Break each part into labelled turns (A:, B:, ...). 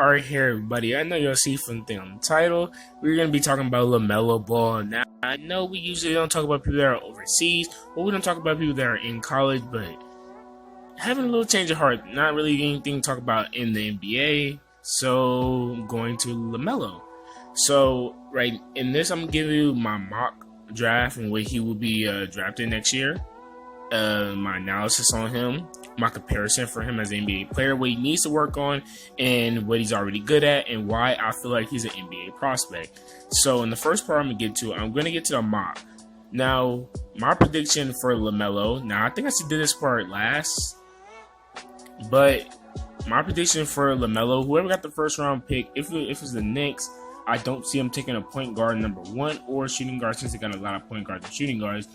A: Alright, here everybody. I know you'll see from the thing on the title. We're gonna be talking about LaMelo Ball. Now, I know we usually don't talk about people that are overseas, but we don't talk about people that are in college. But having a little change of heart, not really anything to talk about in the NBA. So going to LaMelo. So right in this, I'm gonna give you my mock draft and what he will be drafted next year. My analysis on him, my comparison for him as an NBA player, what he needs to work on, and what he's already good at, and why I feel like he's an NBA prospect. So in the first part I'm going to get to the mock. Now, my prediction for LaMelo, now I think I did this part last, but my prediction for LaMelo, whoever got the first round pick, if it's the Knicks, I don't see him taking a point guard number 1 or shooting guard, since they got a lot of point guards and shooting guards.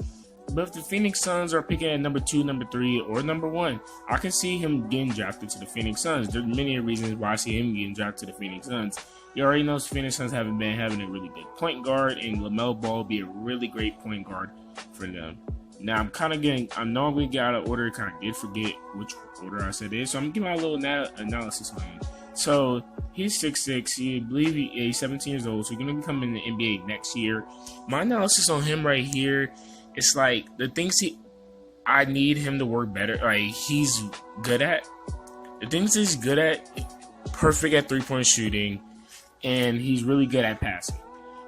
A: But if the Phoenix Suns are picking at number 2, number 3, or number 1, I can see him getting drafted to the Phoenix Suns. There's many reasons why I see him getting drafted to the Phoenix Suns. You already know the Phoenix Suns haven't been having a really good point guard, and LaMelo Ball will be a really great point guard for them. Now, I'm going to get out of order, kind of did forget which order I said it, so I'm going to give my little analysis on him. So, he's 6'6", I believe he's 17 years old, so he's going to be coming in the NBA next year. My analysis on him right here, it's like the things I need him to work better, like he's good at. The things he's good at, perfect at 3-point shooting, and he's really good at passing.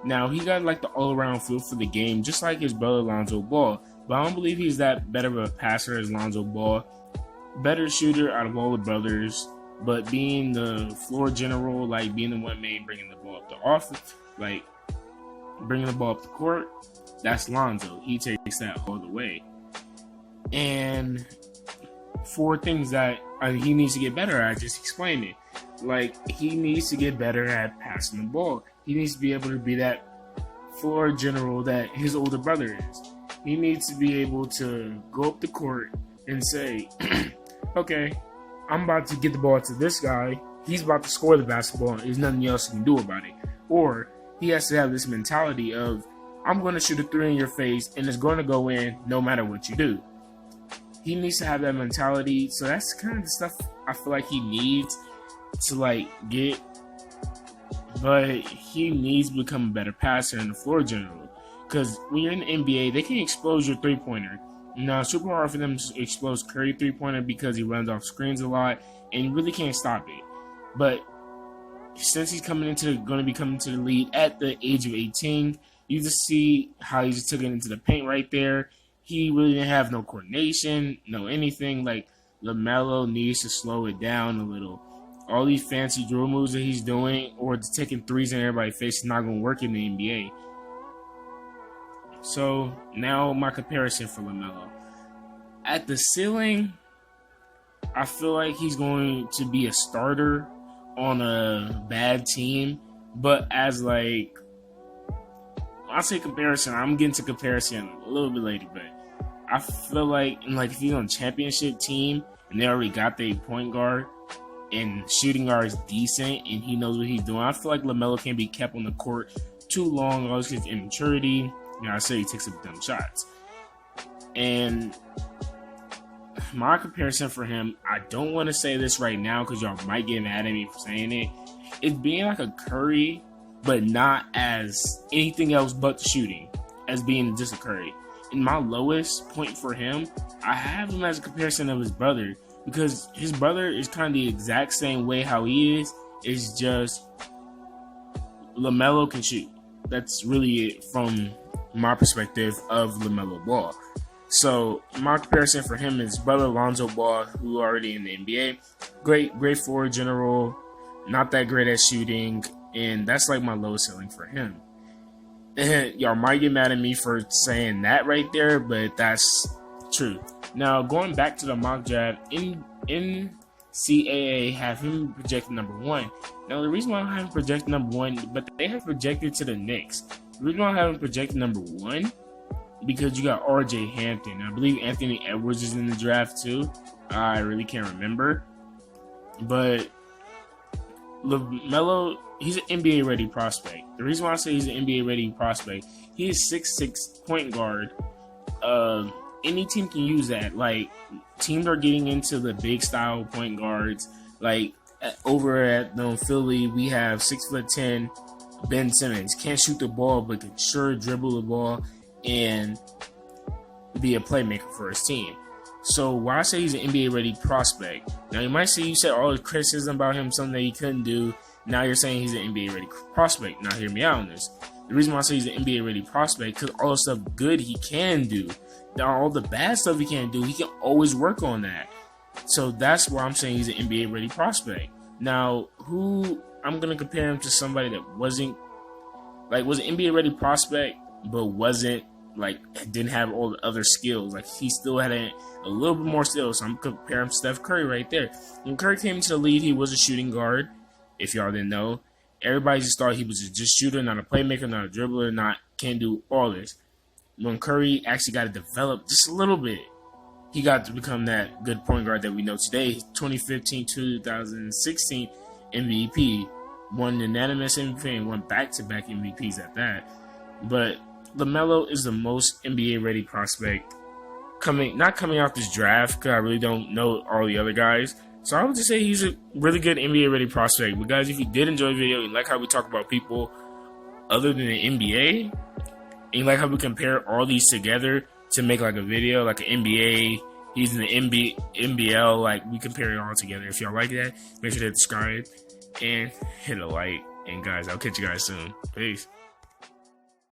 A: Now, he got like the all-around feel for the game, just like his brother Lonzo Ball. But I don't believe he's that better of a passer as Lonzo Ball. Better shooter out of all the brothers, but being the floor general, like being the one man bringing the ball up the offense, like bringing the ball up the court, that's Lonzo. He takes that all the way. And for things that he needs to get better at, I just explained it. Like, he needs to get better at passing the ball. He needs to be able to be that floor general that his older brother is. He needs to be able to go up the court and say, okay, I'm about to get the ball to this guy. He's about to score the basketball, and there's nothing else he can do about it. Or he has to have this mentality of, I'm going to shoot a 3 in your face, and it's going to go in no matter what you do. He needs to have that mentality. So that's kind of the stuff I feel like he needs to like get. But he needs to become a better passer in the floor general. Because when you're in the NBA, they can expose your 3-pointer. Now, super hard for them to expose Curry 3-pointer because he runs off screens a lot, and you really can't stop it. But since he's going to be coming to the league at the age of 18, you just see how he just took it into the paint right there. He really didn't have no coordination, no anything. Like, LaMelo needs to slow it down a little. All these fancy drill moves that he's doing, or taking threes in everybody's face, is not going to work in the NBA. So, now my comparison for LaMelo. At the ceiling, I feel like he's going to be a starter on a bad team. But as like, I'll say comparison. I'm getting to comparison a little bit later, but I feel like, if he's on a championship team and they already got their point guard and shooting guard is decent and he knows what he's doing, I feel like LaMelo can't be kept on the court too long. All his immaturity, I say he takes up dumb shots. And my comparison for him, I don't want to say this right now because y'all might get mad at me for saying it. It's being like a Curry, but not as anything else but the shooting, as being just a Curry. In my lowest point for him, I have him as a comparison of his brother, because his brother is kind of the exact same way how he is. It's just LaMelo can shoot. That's really it from my perspective of LaMelo Ball. So my comparison for him is brother Lonzo Ball, who already in the NBA. Great forward general, not that great at shooting. And that's like my lowest ceiling for him. And y'all might get mad at me for saying that right there, but that's true. Now, going back to the mock draft, NCAA have him projected number 1. Now, the reason why I have him projected number 1, but they have projected to the Knicks. The reason why I have him projected number 1, because you got R.J. Hampton. I believe Anthony Edwards is in the draft too. I really can't remember. But LaMelo, he's an NBA ready prospect. The reason why I say he's an NBA ready prospect, he is 6'6" point guard. Any team can use that. Like, teams are getting into the big style point guards. Like, over at Philly, we have 6'10" Ben Simmons. Can't shoot the ball, but can sure dribble the ball and be a playmaker for his team. So why I say he's an NBA ready prospect. Now you might say you said all the criticism about him, something that he couldn't do. Now you're saying he's an NBA ready prospect. Now hear me out on this. The reason why I say he's an NBA ready prospect because all the stuff good he can do. Now all the bad stuff he can't do, he can always work on that. So that's why I'm saying he's an NBA ready prospect. Now who I'm gonna compare him to somebody that was an NBA ready prospect but wasn't didn't have all the other skills. Like he still had a little bit more skills. So I'm comparing him to Steph Curry right there. When Curry came into the league, he was a shooting guard. If y'all didn't know, everybody just thought he was just shooter, not a playmaker, not a dribbler, can't do all this. When Curry actually got to develop just a little bit, he got to become that good point guard that we know today. 2015-2016 MVP, won unanimous MVP, and won back-to-back MVPs at that. But LaMelo is the most NBA ready prospect not coming out this draft because I really don't know all the other guys. So I would just say he's a really good NBA ready prospect. But guys, if you did enjoy the video, you like how we talk about people other than the NBA, and you like how we compare all these together to make like a video, like an NBA, he's in the NBL, like we compare it all together. If y'all like that, make sure to subscribe and hit a like. And guys, I'll catch you guys soon. Peace.